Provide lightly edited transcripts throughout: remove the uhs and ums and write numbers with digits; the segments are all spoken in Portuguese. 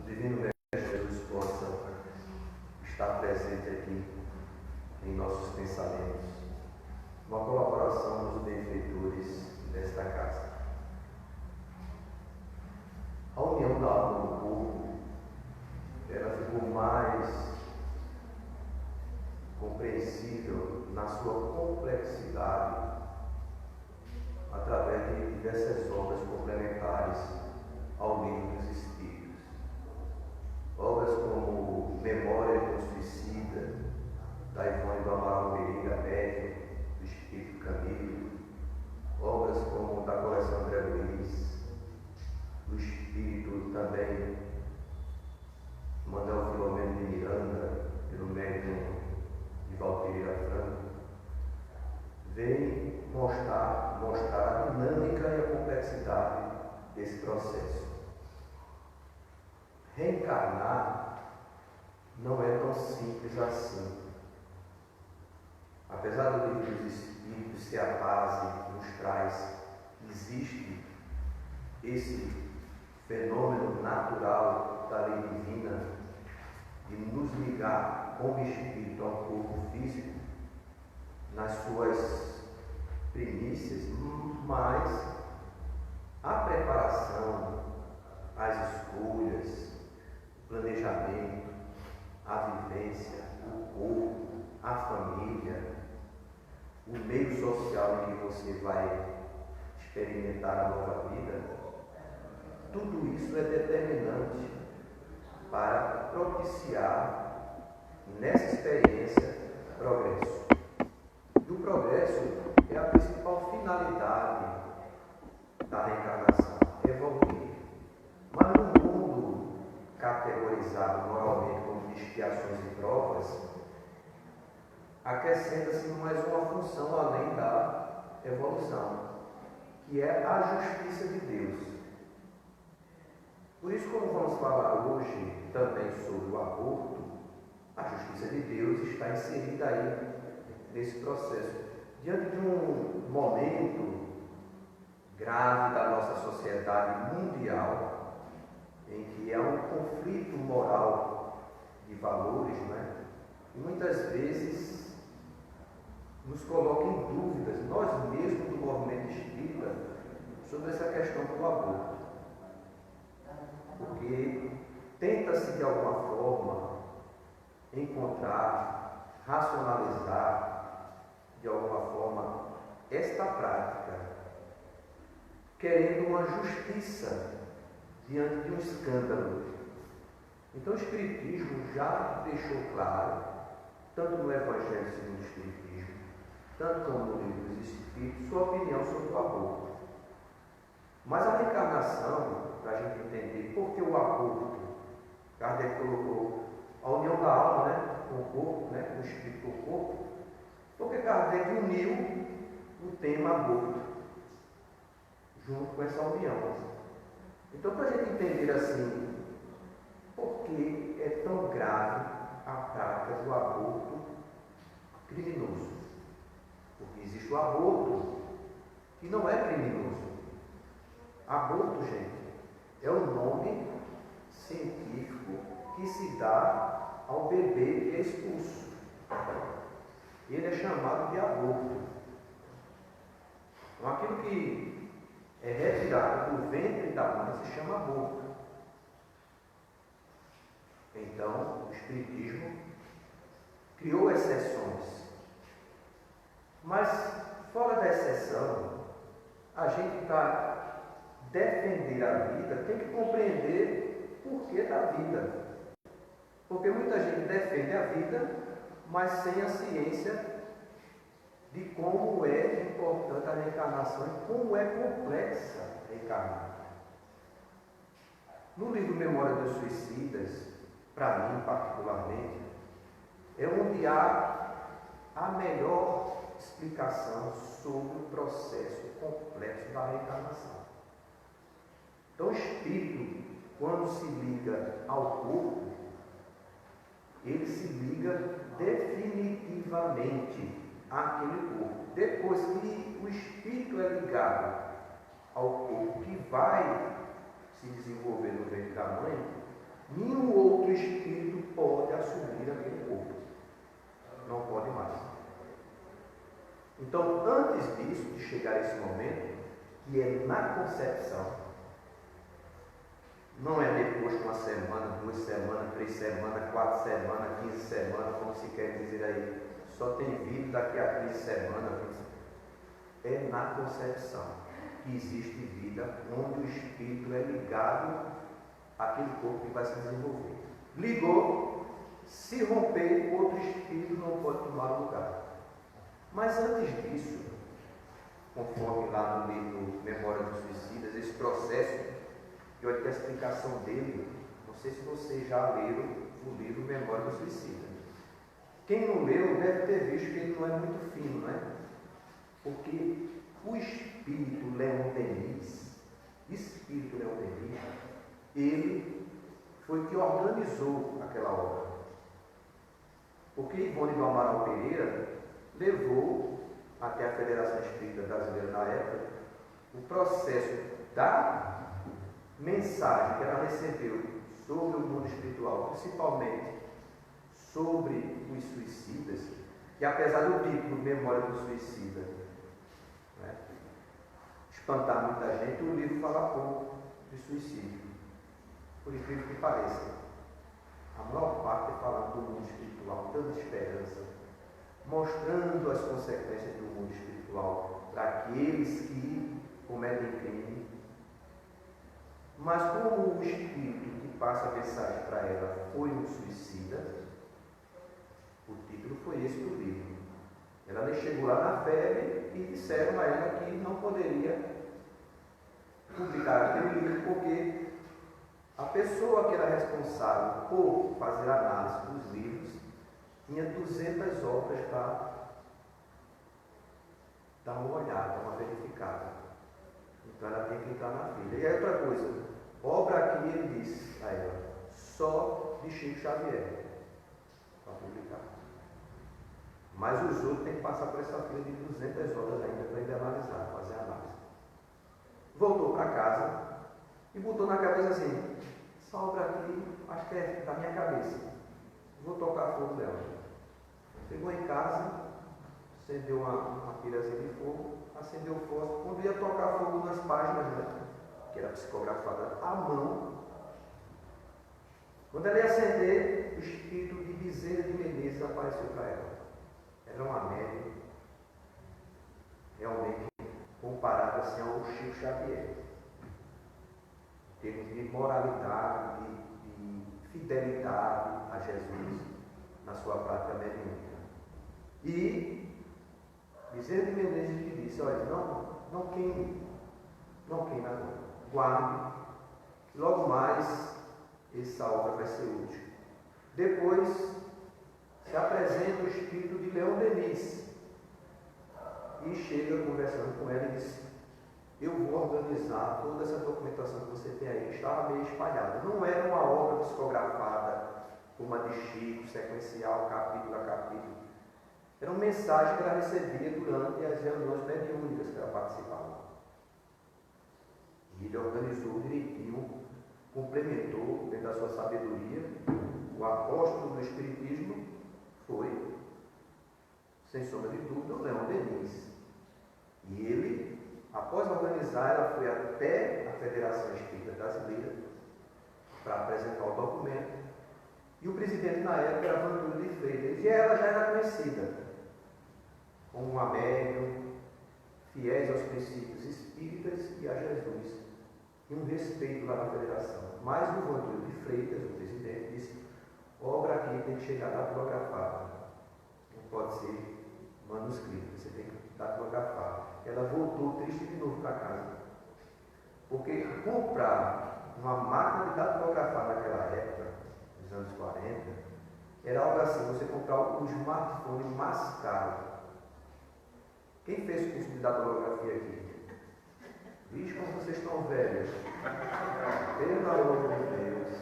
Divino Mestre Jesus possa estar presente aqui em nossos pensamentos, uma colaboração dos benfeitores desta casa. A união da alma no corpo, ela ficou mais compreensível na sua complexidade através de diversas obras complementares ao Livro dos Espíritos. Obras como Memória de um Suicida, da Ivone do Amaral Pereira, médium, do Espírito Camilo. Obras como da coleção André Luiz, do Espírito também Manuel Filomeno de Miranda, pelo médium de Valteira Franco, vem mostrar a dinâmica e a complexidade desse processo. Reencarnar não é tão simples assim. Apesar do Livro dos Espíritos ser a base que nos traz que existe esse fenômeno natural da lei divina de nos ligar como espírito ao corpo físico nas suas primícias, mas a preparação, as escolhas, o planejamento, a vivência, o corpo, a família, o meio social em que você vai experimentar a nova vida, tudo isso é determinante para propiciar nessa experiência progresso. E o progresso é a principal finalidade da reencarnação, evoluir. Mas no mundo categorizado moralmente como de expiações e provas, acrescenta-se mais uma função além da evolução, que é a justiça de Deus. Por isso, como vamos falar hoje também sobre o aborto, a justiça de Deus está inserida aí nesse processo. Diante de um momento grave da nossa sociedade mundial, em que há um conflito moral de valores, e muitas vezes nos coloca em dúvidas, nós mesmos do movimento espírita, sobre essa questão do aborto. Porque tenta-se de alguma forma encontrar, racionalizar de alguma forma esta prática, querendo uma justiça diante de um escândalo. Então o Espiritismo já deixou claro, tanto no Evangelho segundo o Espiritismo, tanto como no Livro dos Espíritos, sua opinião sobre o aborto. Mas a reencarnação, para a gente entender por que o aborto, Kardec colocou a união da alma com o corpo, o espírito com o corpo, porque Kardec uniu o tema aborto junto com essa união. Então, para a gente entender assim, por que é tão grave a prática do aborto criminoso? Porque existe o aborto que não é criminoso. Aborto, gente, é o nome científico que se dá ao bebê que é expulso. Ele é chamado de aborto. Então, aquilo que é retirado do ventre da mãe se chama aborto. Então, o Espiritismo criou exceções. Mas, fora da exceção, a gente está defender a vida, tem que compreender o porquê da vida. Porque muita gente defende a vida, mas sem a ciência de como é importante a reencarnação e como é complexa reencarnar. No livro Memória dos Suicidas, para mim particularmente, é onde há a melhor explicação sobre o processo complexo da reencarnação. Então, o espírito, quando se liga ao corpo, ele se liga definitivamente àquele corpo. Depois que o espírito é ligado ao corpo que vai se desenvolver no ventre da mãe, nenhum outro espírito pode assumir aquele corpo. Não pode mais. Então, antes disso, de chegar a esse momento, que é na concepção, não é depois de uma semana, 2 semanas, 3 semanas, 4 semanas, 15 semanas, como se quer dizer aí, só tem vida daqui a 15 semanas. É na concepção que existe vida, onde o espírito é ligado àquele corpo que vai se desenvolver. Ligou, se romper, outro espírito não pode tomar o lugar. Mas antes disso, conforme lá no livro Memória dos Suicidas, esse processo, eu acho que a explicação dele, não sei se vocês já leram o livro Memória dos Suicidas. Quem não leu deve ter visto que ele não é muito fino, não é? Porque o espírito Leon Denis, ele foi que organizou aquela obra. Porque Ivone do Amaral Pereira levou até a Federação Espírita Brasileira na época o processo da mensagem que ela recebeu sobre o mundo espiritual, principalmente sobre os suicidas, que apesar do título Memória do Suicida, né, espantar muita gente, o livro fala pouco de suicídio, por incrível que pareça. A maior parte é falando do mundo espiritual, dando esperança, mostrando as consequências do mundo espiritual para aqueles que cometem crime. Mas como o espírito que passa a mensagem para ela foi um suicida, o título foi esse do livro. Ela chegou lá na febre e disseram a ela que não poderia publicar aquele livro porque a pessoa que era responsável por fazer a análise dos livros tinha 200 obras para dar uma olhada, uma verificada. Então ela tem que entrar na fila. E aí outra coisa, obra aqui ele disse a ela, só de Chico Xavier para publicar. Mas os outros têm que passar por essa fila de 200 obras ainda para ele analisar, fazer a análise. Voltou para casa e botou na cabeça assim, essa obra aqui, acho que é da minha cabeça, vou tocar fogo dela. Chegou em casa, acendeu uma pilhazinha de fogo, acendeu o fósforo, quando ia tocar fogo nas páginas, né, que era psicografada à mão, quando ela ia acender, o espírito de Bezerra de Menezes apareceu para ela. Era uma médium, realmente comparada assim ao Chico Xavier, em termos de moralidade, de fidelidade a Jesus na sua prática mediúnica. E Bezerra de Menezes lhe disse, olha, não queime agora, guarde, logo mais essa obra vai ser útil. Depois se apresenta o espírito de Leon Denis e chega conversando com ela e diz, eu vou organizar toda essa documentação que você tem aí, estava meio espalhada, não era uma obra psicografada como a de Chico, sequencial, capítulo a capítulo, era uma mensagem que ela recebia durante as reuniões mediúnicas que ela participava. E ele organizou direitinho, complementou dentro da sua sabedoria. O apóstolo do Espiritismo foi, sem sombra de dúvida, o Leon Denis. E ele, após organizar, ela foi até a Federação Espírita Brasileira para apresentar o documento. E o presidente na época era Vantudo de Freitas. E ela já era conhecida como uma médium, fiéis aos princípios espíritas e a Jesus. E um respeito lá na federação. Mas o Vantudo de Freitas, o presidente, disse, obra aqui tem que chegar datilografada. Não pode ser manuscrito, você tem que datilografar. Ela voltou triste de novo para casa. Porque comprar uma máquina de datilografar naquela época, nos anos 40, era algo assim, você comprar o smartphone mais caro. Quem fez curso de datilografia aqui? Vixe, como vocês estão velhos. Pelo amor de Deus.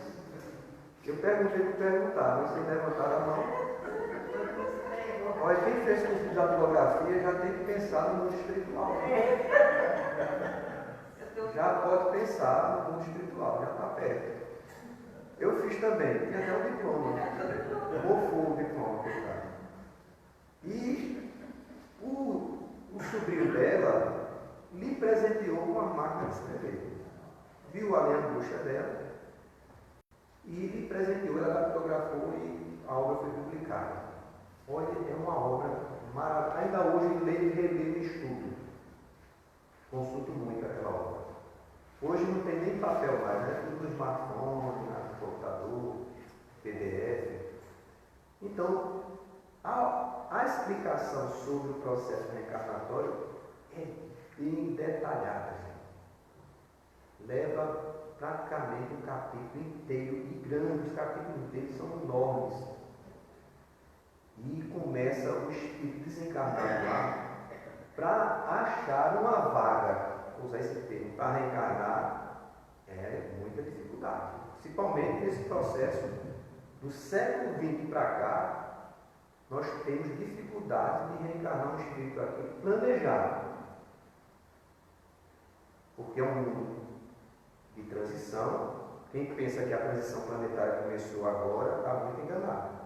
Eu perguntei para perguntar, mas vocês levantaram a mão. Olha, quem fez curso de datilografia já tem que pensar no mundo espiritual. Já pode pensar no mundo espiritual, já está perto. Eu fiz também, tinha até um diploma. Mofou o diploma, coitado. E o sobrinho dela lhe presenteou com uma máquina de escrever. Viu ali a angústia dela e lhe presenteou, ela datilografou e a obra foi publicada. Olha, é uma obra maravilhosa. Ainda hoje leio e releio e estudo. Consulto muito aquela obra. Hoje não tem nem papel mais, né? Tudo no smartphone, no computador, PDF. Então, a explicação sobre o processo reencarnatório é bem detalhada. Gente. Leva praticamente um capítulo inteiro, e grande, os capítulos inteiros são enormes. E começa o espírito desencarnado lá para achar uma vaga, vou usar esse termo, para reencarnar, é muita dificuldade. Principalmente nesse processo do século XX para cá, nós temos dificuldade de reencarnar um espírito aqui planejado. Porque é um mundo de transição. Quem pensa que a transição planetária começou agora está muito enganado.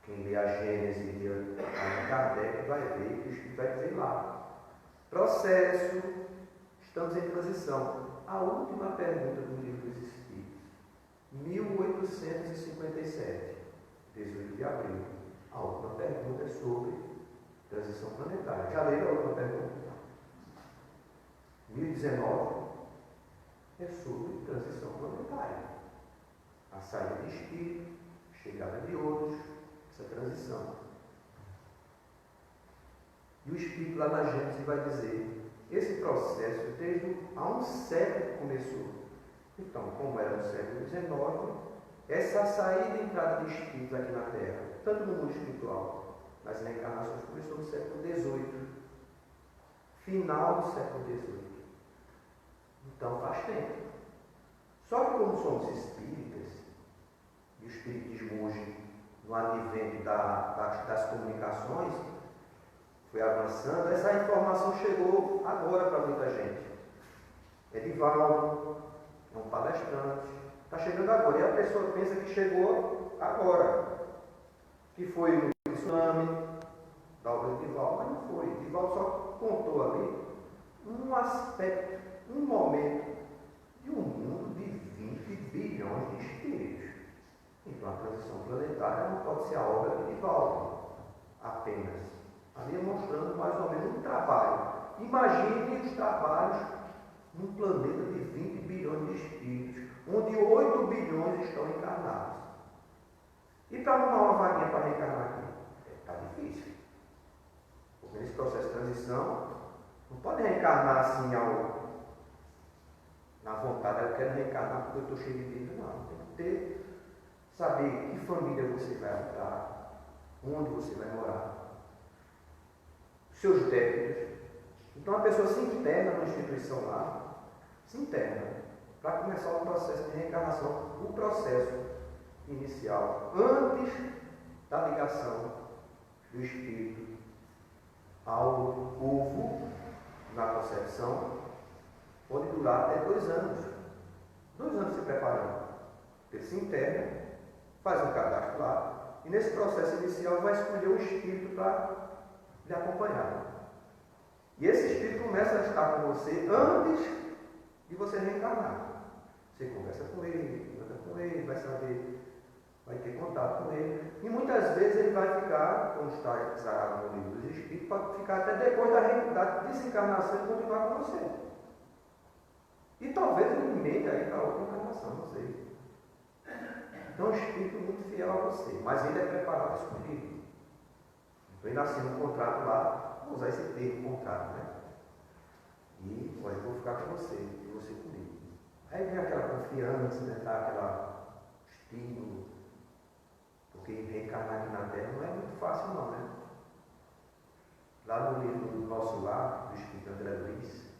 Quem lê a Gênese de Allan Kardec vai ver que o Espírito vai dizer lá. Processo, estamos em transição. A última pergunta do Livro dos Espíritos, 1857, 18 de abril. A última pergunta é sobre transição planetária. Já leram a última pergunta? 1019 é sobre transição planetária. A saída de espírito, chegada de outros, essa transição. E o Espírito lá na Gênesis vai dizer, esse processo desde há um século que começou. Então, como era no século XIX, essa saída e entrada de espíritos aqui na Terra, tanto no mundo espiritual, nas reencarnações, começou no século XVIII, final do século XVIII. Então faz tempo. Só que como somos espíritas, e o espiritismo hoje, no advento das comunicações, foi avançando, essa informação chegou agora para muita gente. Edivaldo, é um palestrante, está chegando agora. E a pessoa pensa que chegou agora, que foi no tsunami da obra de Edivaldo, mas não foi. Edivaldo só contou ali um aspecto, um momento de um mundo de 20 bilhões de espíritos. Então a transição planetária não pode ser a obra de Edivaldo apenas. Ali mostrando mais ou menos um trabalho. Imagine os trabalhos num planeta de 20 bilhões de espíritos, onde 8 bilhões estão encarnados. E para arrumar uma vaguinha para reencarnar aqui? Está difícil. Porque nesse processo de transição, não pode reencarnar assim na vontade, eu quero reencarnar porque eu estou cheio de vida. Não, tem que saber que família você vai habitar, onde você vai morar, seus débitos. Então a pessoa se interna na instituição lá, se interna, para começar o processo de reencarnação, o processo inicial, antes da ligação do espírito ao povo na concepção, pode durar até 2 anos. 2 anos se preparando. Ele se interna, faz um cadastro lá, e nesse processo inicial vai escolher o espírito para lhe acompanhar. E esse espírito começa a estar com você antes de você reencarnar. Você conversa com ele, anda com ele, vai saber, vai ter contato com ele. E muitas vezes ele vai ficar, como está exarado no livro dos espíritos, para ficar até depois da desencarnação e continuar com você. E talvez ele emende aí para outra encarnação, não sei. Então é um espírito muito fiel a você, mas ele é preparado, escolhido. Então ele assina um contrato lá, vou usar esse termo, contrato, né? E olha, eu vou ficar com você, e você comigo. Aí vem aquela confiança, né? Dá aquela estímulo, porque reencarnar aqui na Terra não é muito fácil não, né? Lá no livro do Nosso Lar, do Espírito André Luiz,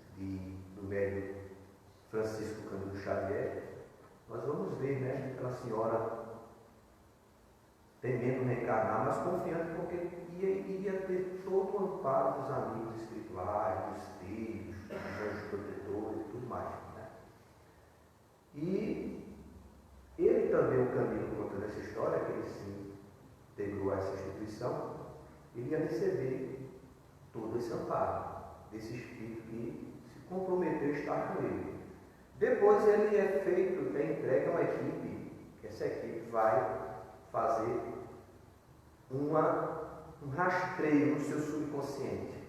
do médium Francisco Cândido Xavier, nós vamos ver, né, aquela senhora temendo reencarnar, mas confiante porque iria ter todo o amparo dos amigos espirituais, dos filhos, dos anjos protetores e tudo mais. Né? E ele também, o Camilo, contando essa história, que ele se integrou a essa instituição, ele ia receber todo esse amparo desse espírito que se comprometeu a estar com ele. Depois ele é feito, é entregue a uma equipe, que essa equipe vai fazer um rastreio no seu subconsciente.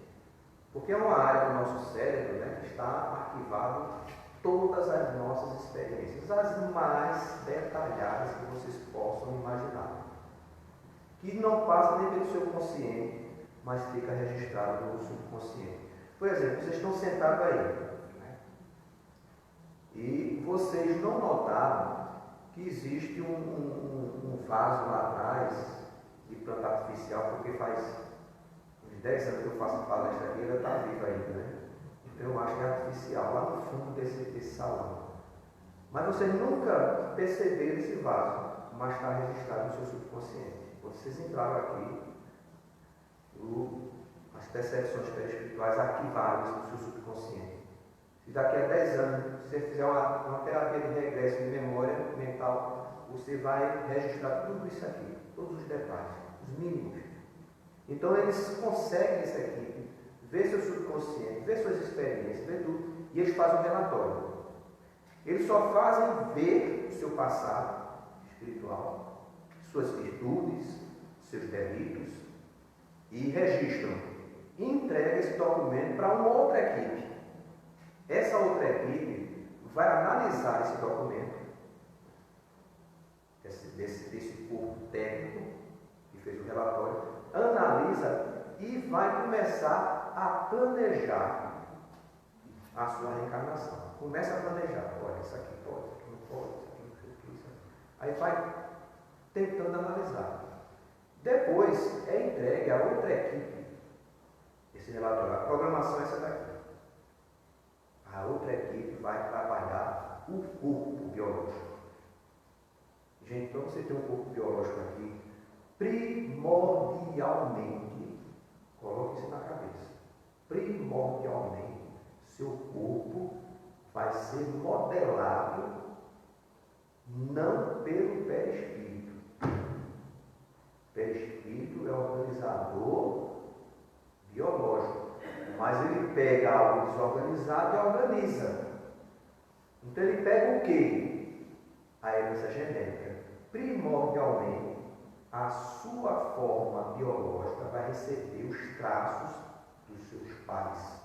Porque é uma área do nosso cérebro, né, que está arquivado todas as nossas experiências, as mais detalhadas que vocês possam imaginar. Que não passa nem pelo seu consciente, mas fica registrado no subconsciente. Por exemplo, vocês estão sentados aí, né? E vocês não notaram que existe um vaso lá atrás de planta artificial, porque faz uns 10 anos que eu faço palestra aqui, ela está viva ainda, né? Então eu acho que é artificial, lá no fundo desse salão. Mas vocês nunca perceberam esse vaso, mas está registrado no seu subconsciente. Quando vocês entraram aqui, as percepções perispirituais arquivadas no seu subconsciente. Se daqui a 10 anos você fizer uma terapia de regresso de memória mental, você vai registrar tudo isso aqui, todos os detalhes, os mínimos. Então eles conseguem, essa equipe, ver seu subconsciente, ver suas experiências, ver tudo, e eles fazem um relatório. Eles só fazem ver o seu passado espiritual, suas virtudes, seus delitos, e registram. E entregam esse documento para uma outra equipe. Essa outra equipe vai analisar esse documento, desse corpo técnico que fez o relatório, analisa e vai começar a planejar a sua reencarnação. Começa a planejar. Olha, isso aqui pode, isso aqui não pode, isso aqui não sei o que, isso aqui. Aí vai tentando analisar. Depois é entregue a outra equipe esse relatório. A programação é essa daqui. A outra equipe vai trabalhar o corpo biológico. Gente, então você tem um corpo biológico aqui, primordialmente, coloque isso na cabeça, primordialmente, seu corpo vai ser modelado não pelo perispírito. O perispírito é o organizador biológico, mas ele pega algo desorganizado e organiza. Então ele pega o quê? A herança genética. Primordialmente, a sua forma biológica vai receber os traços dos seus pais.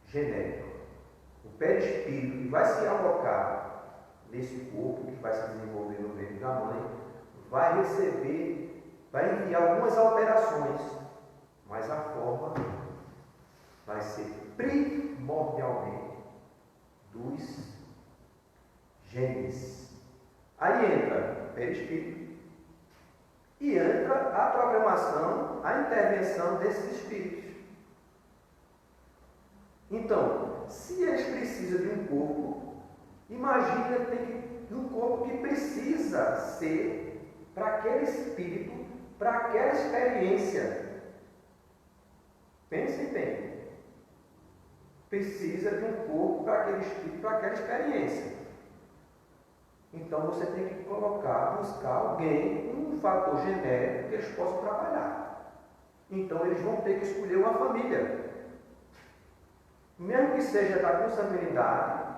Genético. O perispírito que vai se alocar nesse corpo, que vai se desenvolver no ventre da mãe, vai enviar algumas alterações, mas a forma vai ser primordialmente dos genes. Aí entra perispírito e entra a programação, a intervenção desses espíritos. Então, se eles precisam de um corpo, imagina tem um corpo que precisa ser para aquele espírito, para aquela experiência. Pensem bem. Precisa de um corpo para aquele espírito, para aquela experiência. Então você tem que buscar alguém, um fator genético que eles possam trabalhar. Então eles vão ter que escolher uma família. Mesmo que seja da consanguinidade,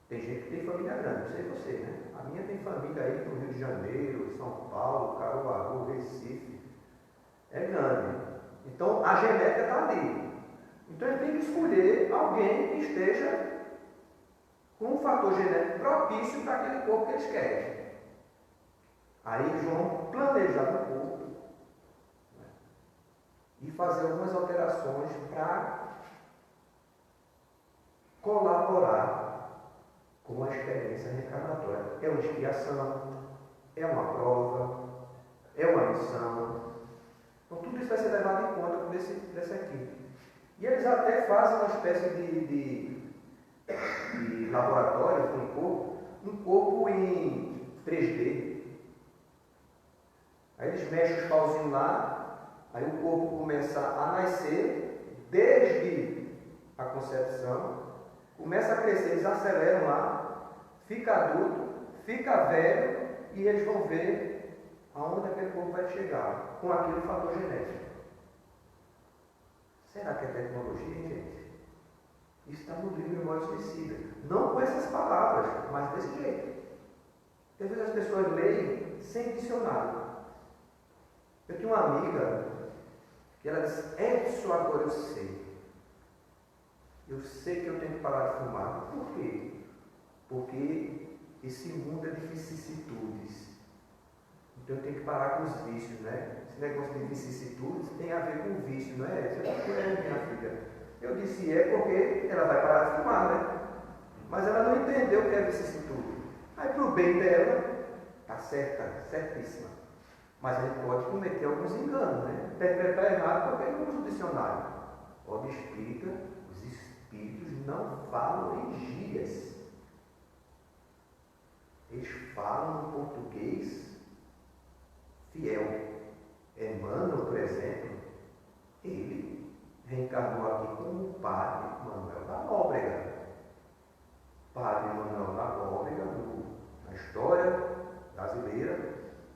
tem gente que tem família grande, não sei você, né? A minha tem família aí no Rio de Janeiro, São Paulo, Caruaru, Recife. É grande. Então a genética está ali. Então ele tem que escolher alguém que esteja com um fator genético propício para aquele corpo que eles querem. Aí eles vão planejar o corpo, né, e fazer algumas alterações para colaborar com a experiência reencarnatória. É uma expiação, é uma prova, é uma missão. Então tudo isso vai ser levado em conta por dessa equipe. E eles até fazem uma espécie de laboratório com um corpo em 3D. Aí eles mexem os pauzinhos lá, aí o corpo começa a nascer desde a concepção, começa a crescer, eles aceleram lá, fica adulto, fica velho, e eles vão ver aonde aquele corpo vai chegar, com aquele fator genético. Será que é tecnologia, hein, gente? Isso está no livro Memória Suicida. Não com essas palavras, mas desse jeito. Às vezes as pessoas leem sem dicionário. Eu tinha uma amiga que ela disse: Edson, agora eu sei. Eu sei que eu tenho que parar de fumar. Por quê? Porque esse mundo é de vicissitudes. Então eu tenho que parar com os vícios, né? Esse negócio de vicissitudes tem a ver com o vício, não é? Você está minha filha. Eu disse porque ela vai parar de fumar, né? Mas ela não entendeu o que é vicissitude. Aí para o bem dela, está certa, certíssima. Mas a gente pode cometer alguns enganos, né? Interpretar errado porque não usa o dicionário. Pode explica, os espíritos não falam em gírias. Eles falam no português fiel. Emmanuel, por exemplo, ele reencarnou aqui como o padre Manuel da Nóbrega. Padre Manuel da Nóbrega, na história brasileira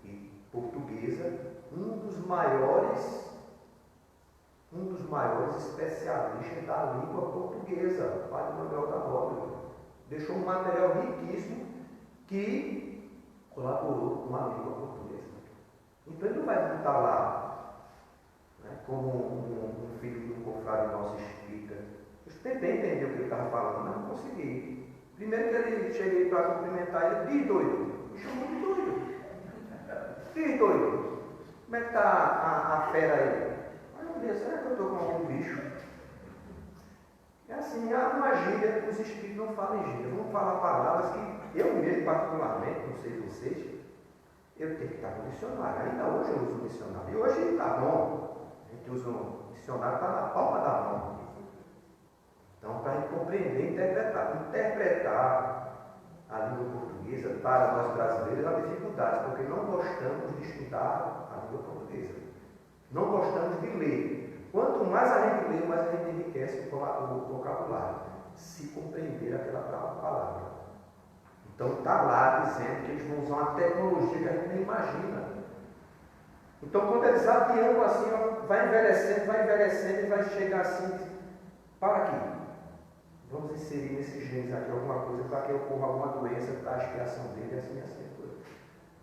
e portuguesa, um dos maiores especialistas da língua portuguesa, Padre Manuel da Nóbrega. Deixou um material riquíssimo que colaborou com a língua portuguesa. Então ele não vai estar lá, né, como um filho do confrade nosso espírita. Eu tentei entender o que ele estava falando, mas não consegui. Primeiro que ele cheguei para cumprimentar, ele diz doido, me chamou de doido. Diz doido, como é que está a fera aí? Aí eu disse: será que eu estou com algum bicho? É assim, há uma gíria que os espíritos não falam em gíria. Vamos falar palavras que eu mesmo, particularmente, não sei vocês, eu tenho que estar no dicionário. Ainda hoje eu uso o dicionário. E hoje está bom. A gente usa um dicionário, está na palma da mão. Então, para a gente compreender e interpretar a língua portuguesa para nós brasileiros é uma dificuldade, porque não gostamos de estudar a língua portuguesa. Não gostamos de ler. Quanto mais a gente lê, mais a gente enriquece o vocabulário, se compreender aquela palavra. Então está lá dizendo que eles vão usar uma tecnologia que a gente nem imagina. Então quando eles adiantam assim, vai envelhecendo e vai chegar assim, para aqui. Vamos inserir nesses genes aqui alguma coisa para que ocorra alguma doença para a expiação dele, assim.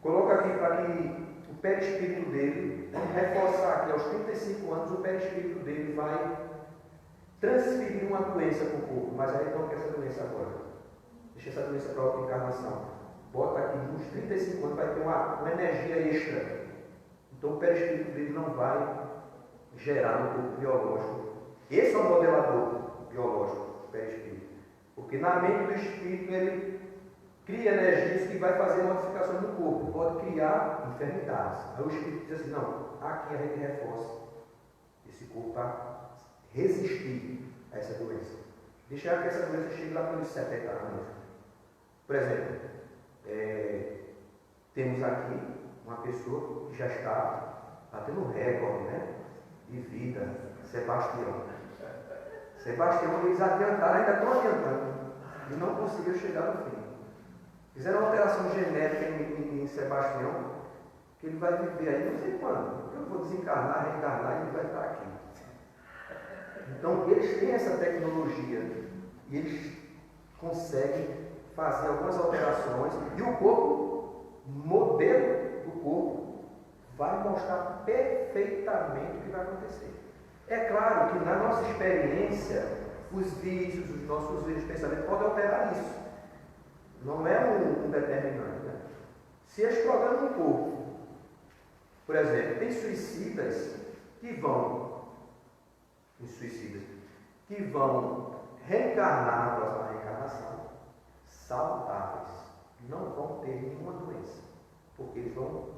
Coloca aqui para que o perispírito dele, vamos reforçar aqui, aos 35 anos, o perispírito dele vai transferir uma doença para o corpo, mas aí não quer essa doença agora. Deixa essa doença para outra encarnação. Bota aqui, nos 35 anos vai ter uma energia extra. Então o perispírito dele não vai gerar no corpo biológico. Esse é o modelador biológico do perispírito. Porque na mente do espírito ele cria energias que vai fazer modificações no corpo. Pode criar enfermidades. Aí o espírito diz assim: não, aqui a gente reforça esse corpo para resistir a essa doença. Deixar que essa doença chegue lá pelos 70 anos. Por exemplo, temos aqui uma pessoa que já está batendo recorde, né, de vida, Sebastião. Eles adiantaram, ainda estão adiantando, e não conseguiu chegar no fim. Fizeram uma alteração genética em Sebastião, que ele vai viver aí não sei quando. Eu vou desencarnar, reencarnar e ele vai estar aqui. Então, eles têm essa tecnologia e eles conseguem fazer algumas alterações e o corpo, modelo do corpo, vai mostrar perfeitamente o que vai acontecer. É claro que na nossa experiência, os vícios, os nossos pensamentos podem alterar isso. Não é um determinante, né? Se eles programam o corpo, por exemplo, tem suicidas que vão reencarnar na próxima reencarnação saudáveis, não vão ter nenhuma doença, porque eles vão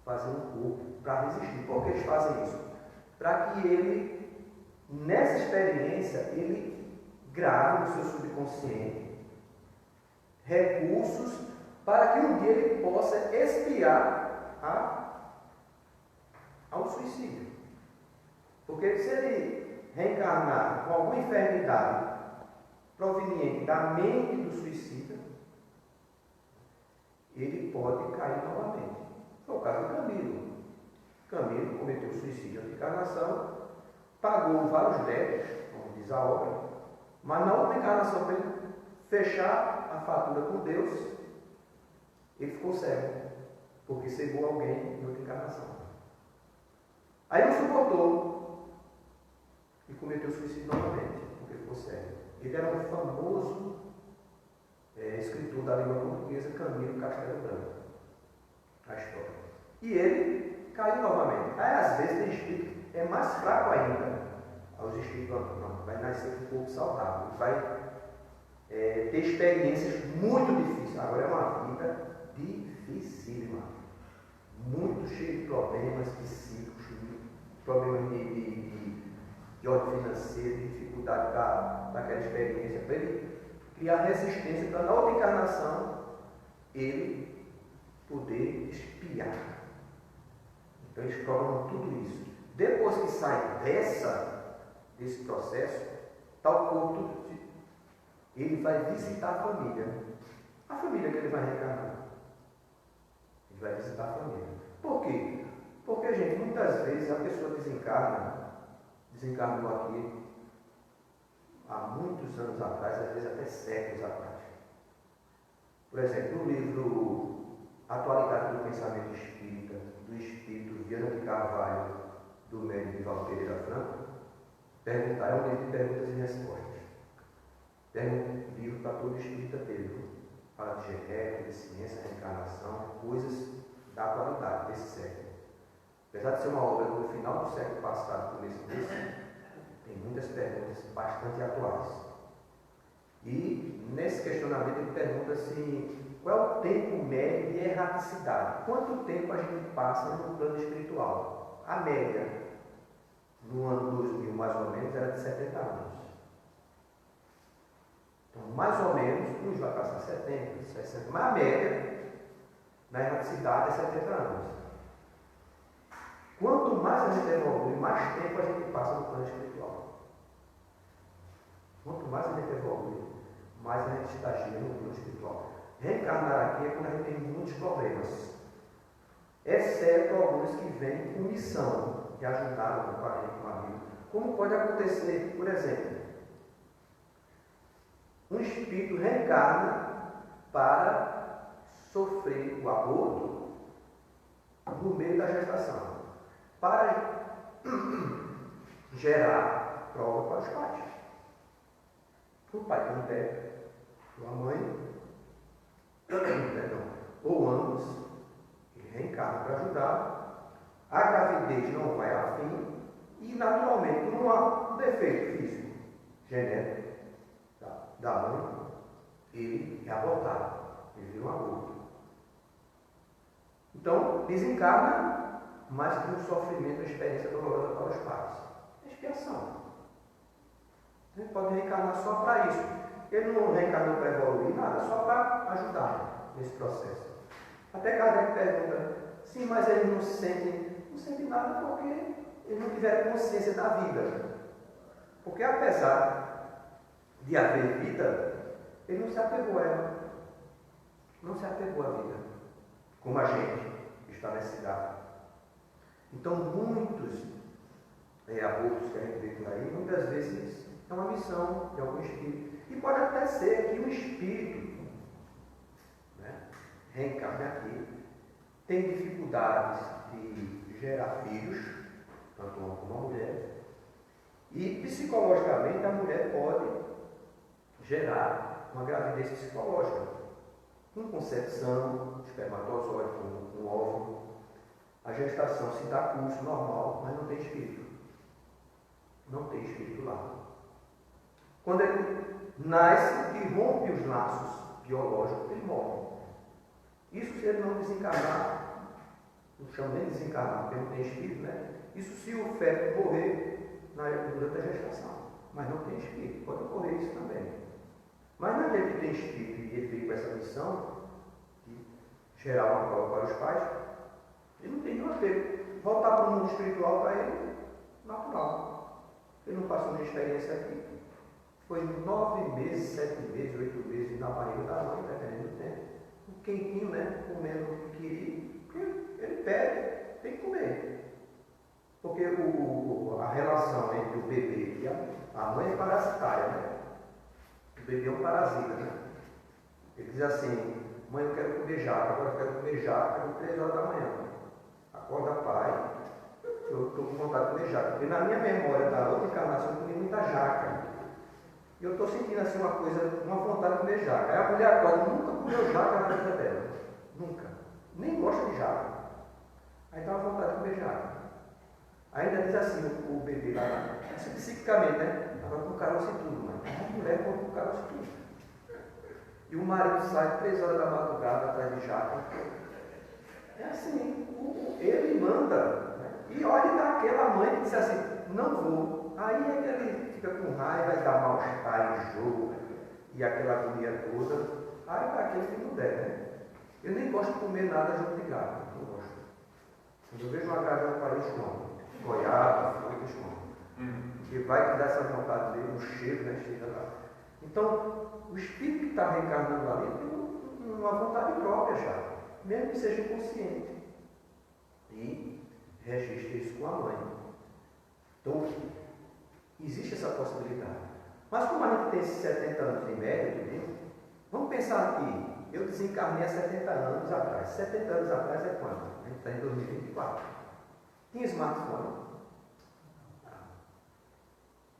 fazer um corpo para resistir. Por que eles fazem isso? Para que ele, nessa experiência, ele grave no seu subconsciente recursos para que um dia ele possa expiar ao suicídio. Porque se ele reencarnar com alguma enfermidade proveniente da mente do suicida, ele pode cair novamente. Foi o caso do Camilo. Camilo cometeu suicídio de encarnação, pagou vários débitos, como diz a obra, mas na outra encarnação, para ele fechar a fatura com Deus, ele ficou cego, porque cegou alguém em outra encarnação. Aí não suportou e cometeu suicídio novamente, porque ficou cego. Ele era um famoso escritor da língua portuguesa, Camilo Castelo Branco. A história. E ele caiu novamente. Aí às vezes tem espírito, é mais fraco ainda. Os espíritos não, vai nascer com um corpo saudável, vai ter experiências muito difíceis. Agora é uma vida dificílima, muito cheia de problemas psíquicos, problemas de ordem financeira, de dificuldade daquela experiência, para ele criar resistência para na outra encarnação ele poder espiar. Então eles programam tudo isso. Depois que sai desse processo, tal corpo, ele vai visitar a família. A família que ele vai reencarnar. Ele vai visitar a família. Por quê? Porque, gente, muitas vezes a pessoa desencarnou aqui há muitos anos atrás, às vezes até séculos atrás. Por exemplo, no livro Atualidade do Pensamento Espírita, do Espírito Viana de Carvalho, do médium Divaldo Pereira Franco, é um livro de perguntas e respostas. É um livro para todo espírita ter. Fala de genética, de ciência, reencarnação, coisas da atualidade desse século. Apesar de ser uma obra do final do século passado, começo desse, tem muitas perguntas bastante atuais. E nesse questionamento ele pergunta assim: qual é o tempo médio de erraticidade? Quanto tempo a gente passa no plano espiritual? A média, no ano 2000 mais ou menos, era de 70 anos. Então, mais ou menos, uns vai passar 70, 60, mas a média na erraticidade é 70 anos. Quanto mais a gente evolui, mais tempo a gente passa no plano espiritual. Quanto mais a gente evolui, mais a gente estagia no plano espiritual. Reencarnar aqui é quando a gente tem muitos problemas, exceto alguns que vêm com missão, que ajudaram com a gente, com a vida. Como pode acontecer, por exemplo, um espírito reencarna para sofrer o aborto no meio da gestação, para gerar prova para os pais. O pai que não deve, ou a mãe, ou ambos, ele reencarna para ajudar, a gravidez não vai a fim, e naturalmente, não há um defeito físico, genético, da mãe, ele é abortado, ele vira um aborto. Então, desencarna, mas com um sofrimento, uma experiência dolorosa para os pais. É expiação. Ele pode reencarnar só para isso. Ele não reencarnou para evoluir nada, só para ajudar nesse processo. Até Kardec pergunta: sim, mas ele não sente nada porque ele não tiver consciência da vida. Porque apesar de haver vida, ele não se apegou a ela. Não se apegou à vida, como a gente está nessa idade. Então, muitos abortos que a gente vê por aí, muitas vezes é uma missão de algum espírito. E pode até ser que um espírito, reencarne aqui, tem dificuldades de gerar filhos, tanto um homem como uma mulher, e psicologicamente a mulher pode gerar uma gravidez psicológica, com concepção, espermatozoide, com óvulo. A gestação se dá curso normal, mas não tem espírito. Não tem espírito lá. Quando ele nasce e rompe os laços biológicos, ele morre. Isso se ele não desencarnar, não chama nem de desencarnar, porque não tem espírito, né? Isso se o feto morrer durante a gestação, mas não tem espírito, pode ocorrer isso também. Mas naquele que tem espírito e ele veio com essa missão de gerar uma prova para os pais, ele não tem nenhum apego. Voltar para o mundo espiritual para ele, natural. Ele não passou nenhuma experiência aqui. foi 9 meses, 7 meses, 8 meses na barriga da mãe, dependendo do tempo. Um quentinho, né? Comendo o que queria. Porque ele pede, tem que comer. Porque a relação entre o bebê e a mãe é parasitária, né? O bebê é um parasita, né? Ele diz assim: mãe, eu quero comer jaca, agora eu quero comer jaca às 3 horas da manhã. Acorda, pai, eu estou com vontade de comer jaca. Porque na minha memória da outra encarnação eu comi muita jaca. E eu estou sentindo assim uma vontade de comer jaca. Aí a mulher acorda, nunca comeu jaca na vida dela. Nunca. Nem gosta de jaca. Aí dá uma vontade de comer jaca. Ainda diz assim o bebê lá, assim, psiquicamente, né? Agora com caroço e tudo, mas a mulher com caroço e tudo. E o marido sai 3 horas da madrugada atrás de jaca. É assim, ele manda. Né? E olha daquela mãe que diz assim, não vou. Aí é que ele fica com raiva, vai dar mal-estar, enjoo, e aquela agonia toda. Aí para aquele que não der, né? Eu nem gosto de comer nada junto de gato, não gosto. Quando eu vejo uma galinha para isso, não. Goiaba, frutas, não. Porque vai te dar essa vontade dele, o cheiro, né? Chega lá. Então, o espírito que está reencarnando ali tem uma vontade própria já, mesmo que seja inconsciente. E registra isso com a mãe. Então, existe essa possibilidade. Mas como a gente tem esses 70 anos em média, viu? Vamos pensar aqui, eu desencarnei há 70 anos atrás. 70 anos atrás é quando? A gente está em 2024. Tinha smartphone?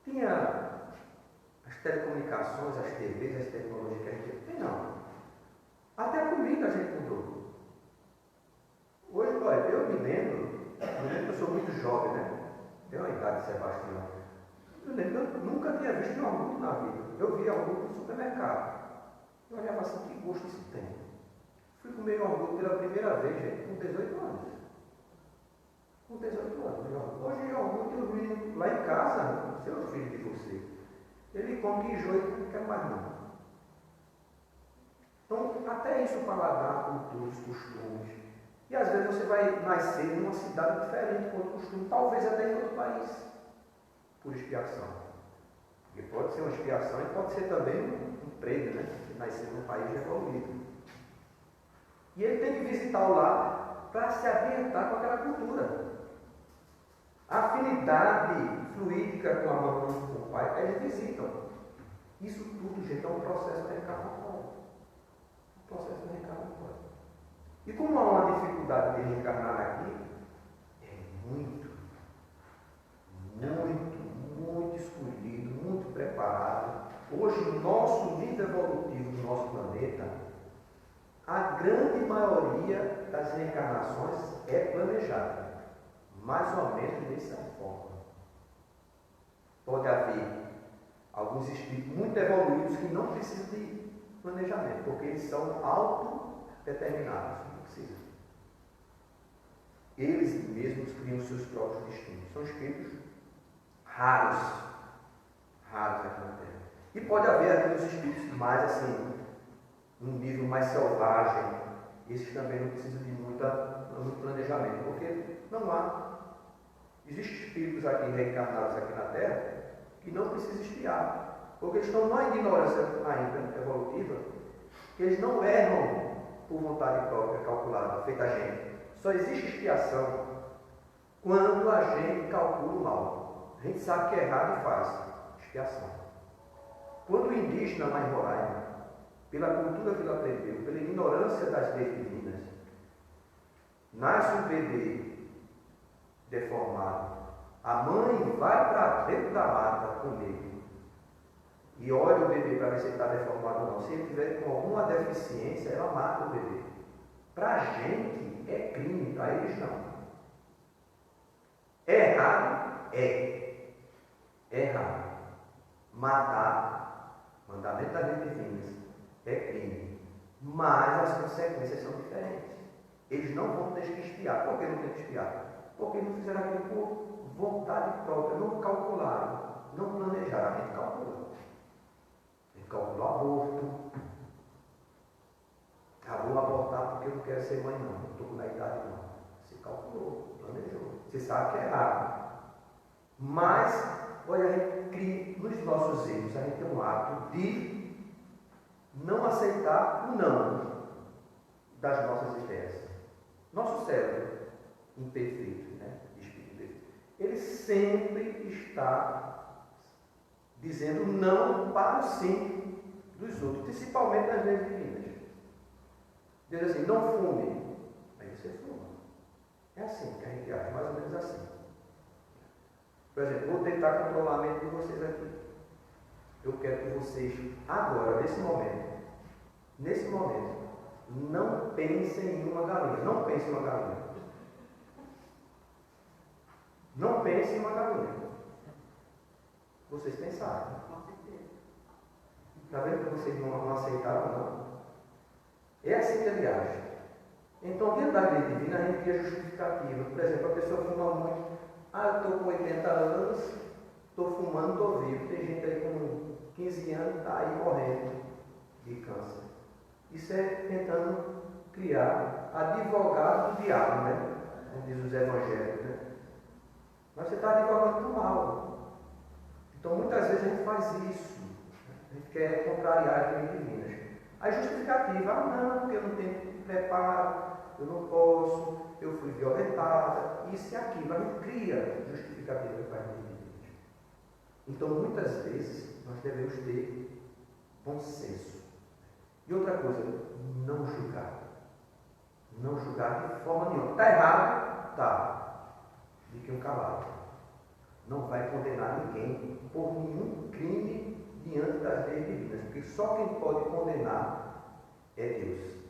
Tinha as telecomunicações, as TVs, as tecnologias que a gente tem? Não. Até a comida a gente mudou. Hoje, olha, eu me lembro que eu sou muito jovem, né? Tenho a idade de Sebastião. Eu lembro que eu nunca tinha visto iogurte na vida. Eu vi iogurte no supermercado. Eu olhava assim, que gosto isso tem? Fui comer iogurte pela primeira vez, gente, com 18 anos. Com 18 anos. Hoje iogurte eu vi lá em casa, seu filho de você. Ele come enjoa e não quer mais não. Então, até isso o paladar, cultura, os costumes. E às vezes você vai nascer em uma cidade diferente com outro costume, talvez até em outro país, por expiação. Porque pode ser uma expiação e pode ser também um prêmio, né? De nascer num país evoluído. E ele tem que visitar o lar para se ambientar com aquela cultura. A afinidade fluídica com a mãe, com o pai, eles visitam. Isso tudo, gente, é um processo reencarnatório. Um processo reencarnatório. E como há uma dificuldade de reencarnar aqui, é muito escolhido, muito preparado. Hoje, o nosso nível evolutivo do nosso planeta, a grande maioria das reencarnações é planejada. Mais ou menos dessa forma. Pode haver alguns espíritos muito evoluídos que não precisam de planejamento, porque eles são autodeterminados, não precisam. Eles mesmos criam seus próprios destinos. São espíritos raros aqui na Terra. E pode haver aqueles espíritos mais assim, num nível mais selvagem. Esses também não precisam de muito planejamento, porque não há. Existem espíritos aqui reencarnados aqui na Terra que não precisam espiar, porque eles estão numa ignorância ainda evolutiva, que eles não erram por vontade própria, calculada, feita a gente. Só existe expiação quando a gente calcula o mal. A gente sabe que é errado e faz expiação. Quando o indígena lá em Roraima, pela cultura que ele aprendeu, pela ignorância das leis divinas, nasce um bebê deformado, a mãe vai para dentro da mata com ele e olha o bebê para ver se ele está deformado ou não. Se ele tiver com alguma deficiência, ela mata o bebê. Para a gente é crime, para eles não. É errado? É errado. Matar, mandamento das leis divinas, é crime. Mas as consequências são diferentes. Eles não vão ter que espiar. Por que não tem que espiar? Porque não fizeram aquilo por vontade própria, não calcularam, não planejaram. A gente calcula. A gente calculou aborto. Vou abortar porque eu não quero ser mãe não estou na idade não. Você calculou, planejou. Você sabe que é errado. Mas Olha, a gente cria, nos nossos erros, a gente tem um hábito de não aceitar o não das nossas ideias. Nosso cérebro imperfeito, né? Ele sempre está dizendo não para o sim dos outros, principalmente nas leis divinas. Diz assim, não fume. Aí você fuma. É assim que a gente age, mais ou menos assim. Por exemplo, vou tentar controlar a mente de vocês aqui. Eu quero que vocês, agora, nesse momento, não pensem em uma galinha. Não pensem em uma galinha. Não pensem em uma galinha. Vocês pensaram. Está vendo que vocês não aceitaram, não? É assim que ele age. Então, dentro da lei divina, a gente cria justificativa. Por exemplo, a pessoa fuma muito. Eu estou com 80 anos, estou fumando, estou vivo. Tem gente aí com 15 anos, está aí morrendo de câncer. Isso é tentando criar advogado do diabo, né? Como diz os evangélicos, né? Mas você está advogando do mal. Então, muitas vezes a gente faz isso. A gente quer contrariar as leis divinas. A justificativa, não, porque eu não tenho preparo, eu não posso, eu fui violentada, isso e aquilo. A gente cria justificativa para as leis divinas. Então, muitas vezes, nós devemos ter bom senso. E outra coisa, não julgar. Não julgar de forma nenhuma. Está errado? Tá. Fique um calado. Não vai condenar ninguém por nenhum crime diante das leis divinas, porque só quem pode condenar é Deus.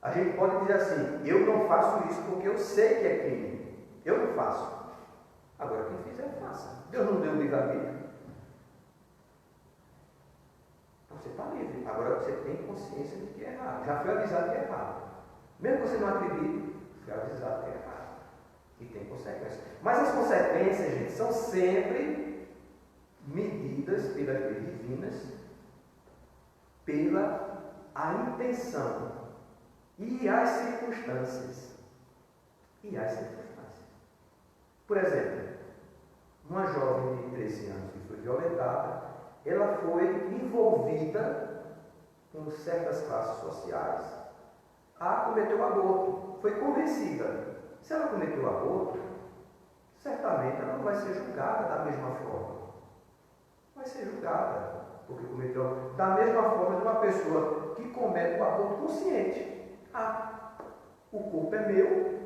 A gente pode dizer assim, eu não faço isso porque eu sei que é crime. Eu não faço. Agora, quem fizer, faça. Deus não deu livre-arbítrio. Então, você está livre. Agora, você tem consciência de que é errado. Já foi avisado que é errado. Mesmo que você não acredite, foi avisado que é errado. E tem consequências. Mas as consequências, gente, são sempre medidas pelas leis divinas, pela a intenção e as circunstâncias. Por exemplo, uma jovem de 13 anos que foi violentada, ela foi envolvida com certas classes sociais a cometer o aborto. Foi convencida. Se ela cometeu o aborto, certamente ela não vai ser julgada da mesma forma. Vai ser julgada porque cometeu da mesma forma de uma pessoa que comete o aborto consciente. O corpo é meu,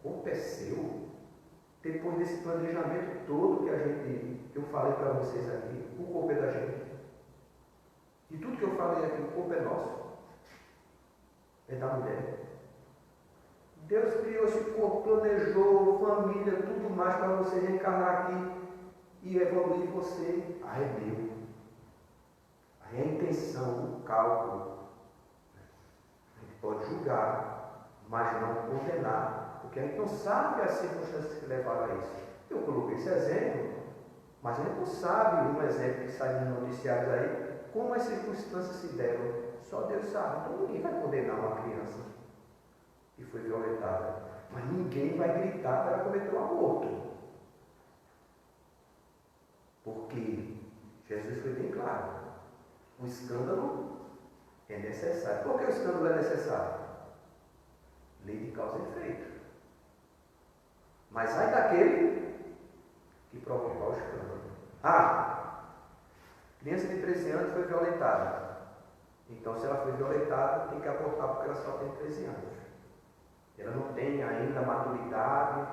o corpo é seu. Depois desse planejamento todo que eu falei para vocês aqui, o corpo é da gente. E tudo que eu falei aqui, o corpo é nosso. É da mulher. Deus criou esse corpo, planejou, família, tudo mais para você reencarnar aqui e evoluir você. É meu. Aí é a intenção, o cálculo. A gente pode julgar, mas não condenar, porque a gente não sabe as circunstâncias que levaram a isso. Eu coloquei esse exemplo, mas a gente não sabe um exemplo que sai nos noticiários aí, como as circunstâncias se deram. Só Deus sabe. Então ninguém vai condenar uma criança que foi violentada, mas ninguém vai gritar para ela cometer um aborto, porque Jesus foi bem claro, o escândalo é necessário. Por que o escândalo é necessário? Lei de causa e efeito. Mas ai daquele que provocar o escândalo. Criança de 13 anos foi violentada, então se ela foi violentada tem que abortar porque ela só tem 13 anos. Ela não tem ainda maturidade.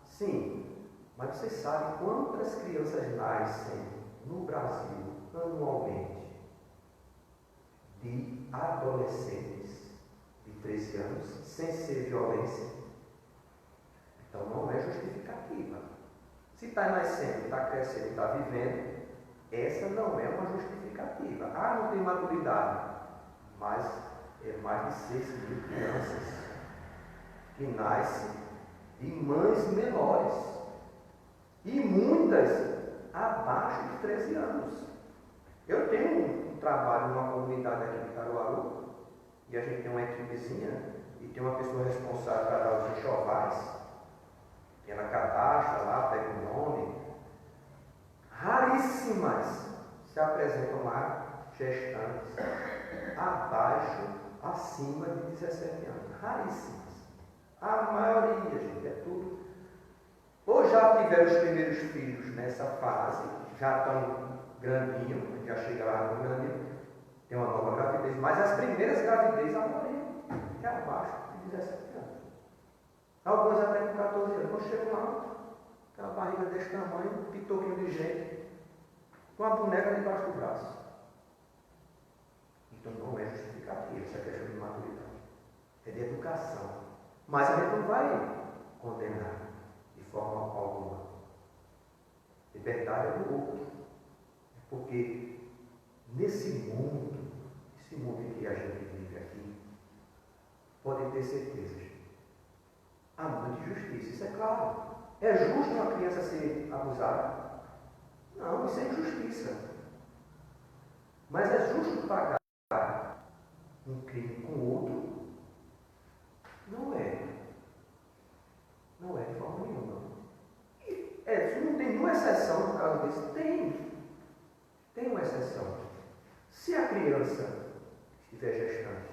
Sim, mas você sabe quantas crianças nascem no Brasil anualmente de adolescentes de 13 anos sem ser violência? Então não é justificativa. Se está nascendo, está crescendo, está vivendo, essa não é uma justificativa. Não tem maturidade, mas é mais de 6.000 crianças que nascem de mães menores e muitas abaixo de 13 anos. Eu tenho um trabalho numa comunidade aqui de Caruaru e a gente tem uma equipezinha e tem uma pessoa responsável para dar os enxovais. Ela cadastra lá, pega o nome raríssimas se apresentam lá gestantes acima de 17 anos. Raríssimas. A maioria, gente, é tudo. Ou já tiveram os primeiros filhos nessa fase, já estão grandinho, já chega lá no grande, tem uma nova gravidez, mas as primeiras gravidezes a maioria é abaixo de 17 anos. Algumas até com 14 anos. Quando chegam lá, aquela barriga desse tamanho, um pitoquinho de gente, com a boneca debaixo do braço. Então não é justificativo essa questão de maturidade. É de educação. Mas a gente não vai condenar de forma alguma. Liberdade é do outro. Porque nesse mundo, esse mundo em que a gente vive aqui, podem ter certeza, há muita injustiça, isso é claro. É justo uma criança ser abusada? Não, isso é injustiça. Mas é justo pagar um crime com o outro? Não é. Não é de forma nenhuma. Não tem nenhuma exceção no caso desse? Tem uma exceção. Se a criança estiver gestante,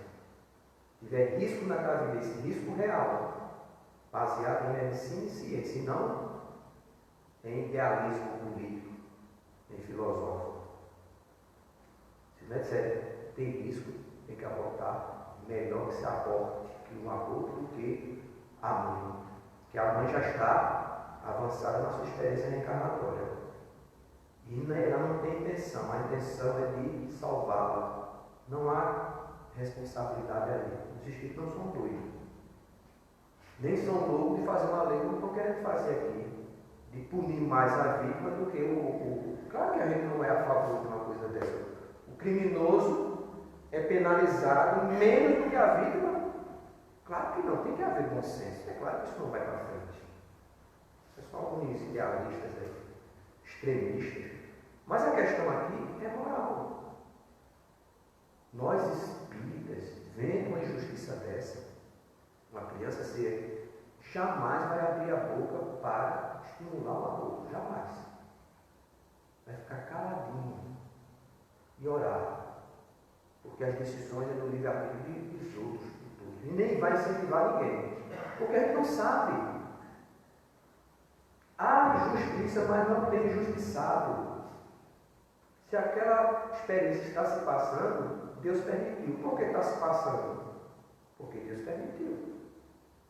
tiver risco na gravidez, risco real, baseado em medicina e ciência, e não em idealismo político, em filosófico. Se não é sério, tem risco, tem que abortar, melhor que se aborte que um aborto do que a mãe. Que a mãe já está avançada na sua experiência reencarnatória. E ela não tem intenção, a intenção é de salvá-la. Não há responsabilidade ali. Os espíritos não são doidos. Nem são loucos de fazer uma lei que não estão querendo fazer aqui. De punir mais a vítima do que o. Claro que a gente não é a favor de uma coisa dessa. O criminoso é penalizado menos do que a vítima. Claro que não, tem que haver bom senso. É claro que isso não vai para frente. Isso é só alguns idealistas aí, extremistas. Mas a questão aqui é moral. Nós espíritas, vendo uma injustiça dessa, uma criança ser, jamais vai abrir a boca para estimular o aborto. Jamais. Vai ficar caladinho e orar. Porque as decisões é do livre-arbítrio dos outros. E nem vai incentivar ninguém. Porque a gente não sabe. Há justiça, mas não tem injustiçado. Se aquela experiência está se passando, Deus permitiu. Por que está se passando? Porque Deus permitiu.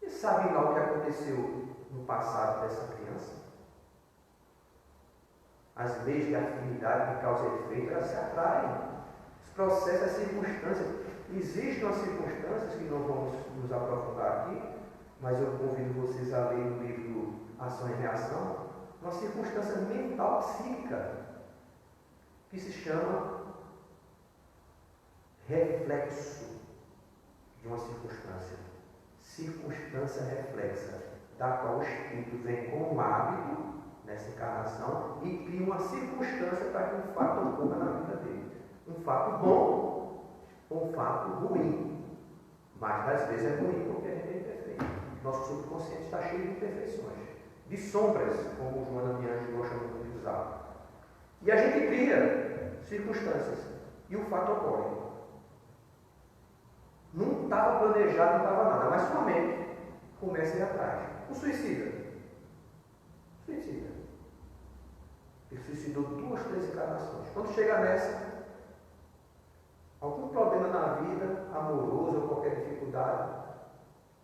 E sabe lá o que aconteceu no passado dessa criança? As leis de afinidade de causa e efeito, elas se atraem. Os processos, as circunstâncias. Existem as circunstâncias que não vamos nos aprofundar aqui, mas eu convido vocês a ler o livro Ação e Reação, uma circunstância mental psíquica, que se chama reflexo de uma circunstância. Circunstância reflexa, da qual o espírito vem com um hábito nessa encarnação e cria uma circunstância para que um fato ocorra na vida dele. Um fato bom ou um fato ruim. Mas às vezes é ruim porque a gente é imperfeito. Nosso subconsciente está cheio de imperfeições, de sombras, como o Joana de Anjos gosta muito de usar. E a gente cria circunstâncias e o fato ocorre. Não estava planejado, não estava nada, mas sua mente começa a ir atrás. O suicida. Ele suicidou 2, 3 encarnações. Quando chega nessa, algum problema na vida, amoroso ou qualquer dificuldade,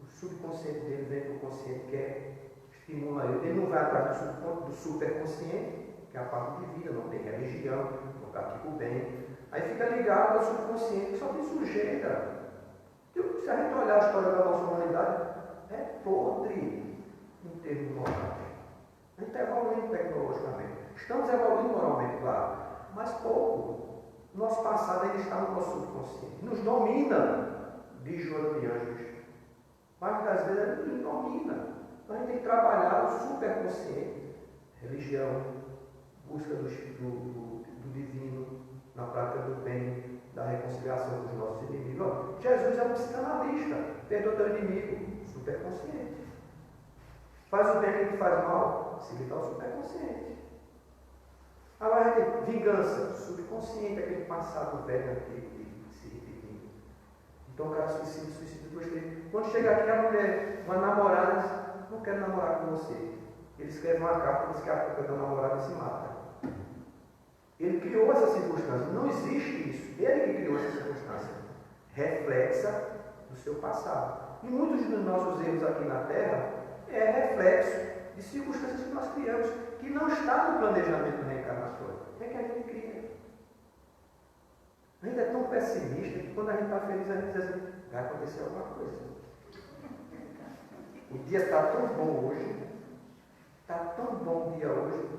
o subconsciente dele vem para o consciente que estimula ele. Ele não vai atrás do superconsciente, que é a parte de vida, não tem religião, não pratica o bem. Aí fica ligado ao subconsciente, que só tem sujeira. Se a gente olhar a história da nossa humanidade, é podre em termos morais. A gente está evoluindo tecnologicamente. Estamos evoluindo moralmente, claro, mas pouco. Nosso passado ainda está no nosso subconsciente. Nos domina, diz Joana de Anjos. Mas das vezes ele nos domina. Então a gente tem que trabalhar o superconsciente. Religião, busca do divino, na prática do bem, da reconciliação com os nossos inimigos. Jesus é um psicanalista, perdoa teu inimigo, superconsciente. Faz o bem que faz mal, se ligar ao superconsciente. Agora a gente tem vingança subconsciente, aquele passado velho antigo que se repetindo. Então o cara suicida, gostei. Quando chega aqui a mulher, uma namorada, diz, não quero namorar com você. Ele escreve uma carta, diz que a culpa da namorada e se mata. Ele criou essa circunstância. Não existe isso. Ele que criou essa circunstância. Reflexa do seu passado. E muitos dos nossos erros aqui na Terra é reflexo de circunstâncias que nós criamos, que não está no planejamento reencarnatório. É que a gente cria. A gente é tão pessimista que quando a gente está feliz, a gente diz assim, vai acontecer alguma coisa. O dia está tão bom hoje, está tão bom o dia hoje,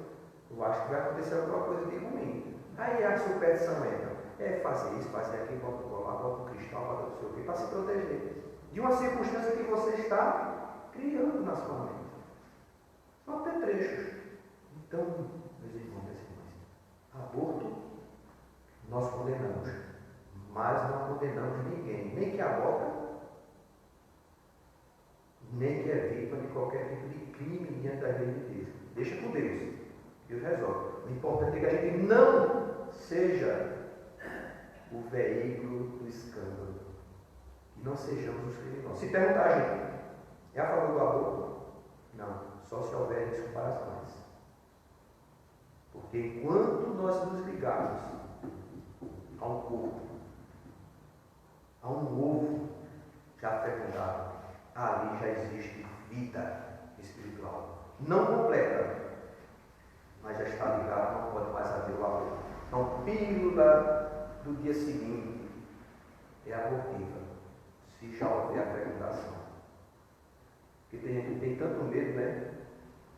eu acho que vai acontecer alguma coisa de ruim. Aí a superstição entra. É fazer isso, fazer aquilo, bota o colar, bota o cristal, bota o seu quê, para se proteger de uma circunstância que você está criando na sua mente. São apetrechos. Então, meus irmãos e irmãs, aborto nós condenamos, mas não condenamos ninguém, nem que aborta, nem que é vítima de qualquer tipo de crime diante da lei de Deus. Deixa com Deus. Deus resolve. O importante é que a gente não seja o veículo do escândalo. Que não sejamos os criminosos. Se perguntar a gente, é a favor do aborto? Não, só se houver descomparações. Porque enquanto nós nos ligarmos a um corpo, a um ovo já fecundado, ali já existe vida espiritual. Não completa, mas já está ligado, não pode mais haver o aborto. Então, pílula do dia seguinte é abortiva, se já houver a fecundação. Porque tem gente que tem tanto medo, né?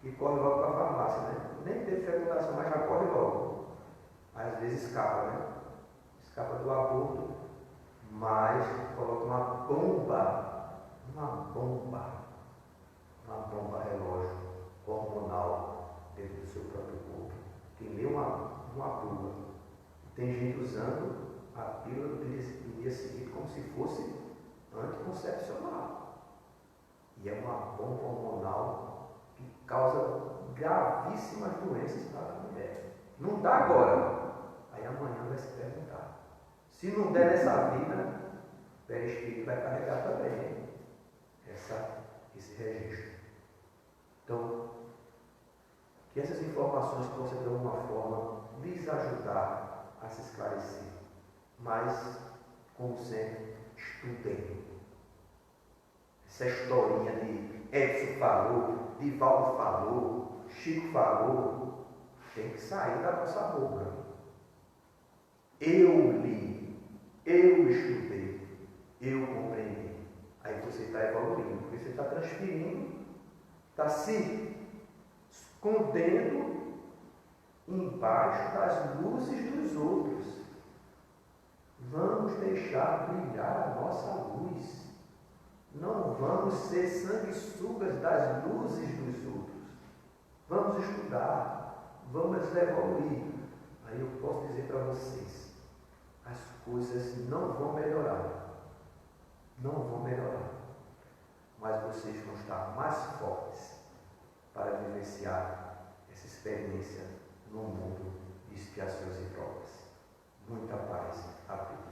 Que corre logo para a farmácia, né? Nem teve fecundação, mas já corre logo. Às vezes escapa, né? Escapa do aborto, mas coloca uma bomba relógio hormonal dentro do seu próprio corpo. Tem nem uma pílula. Tem gente usando a pílula do dia seguinte como se fosse anticoncepcional. E é uma bomba hormonal que causa gravíssimas doenças para a mulher. Não dá agora. Aí amanhã vai se perguntar. Se não der nessa vida, o perispírito vai carregar também esse registro. Então, que essas informações possam de alguma forma lhes ajudar a se esclarecer. Mas, como sempre, estudem. Essa historinha de Edson falou, Divaldo falou, Chico falou, tem que sair da nossa boca. Eu li, eu estudei, eu compreendi. Aí você está evoluindo, porque você está transferindo, está se escondendo embaixo das luzes dos outros. Vamos deixar brilhar a nossa luz. Não vamos ser sanguessugas das luzes dos outros. Vamos estudar, vamos evoluir. Aí eu posso dizer para vocês, as coisas não vão melhorar. Não vão melhorar. Mas vocês vão estar mais fortes para vivenciar essa experiência no mundo de expiações e provas. Muita paz a todos.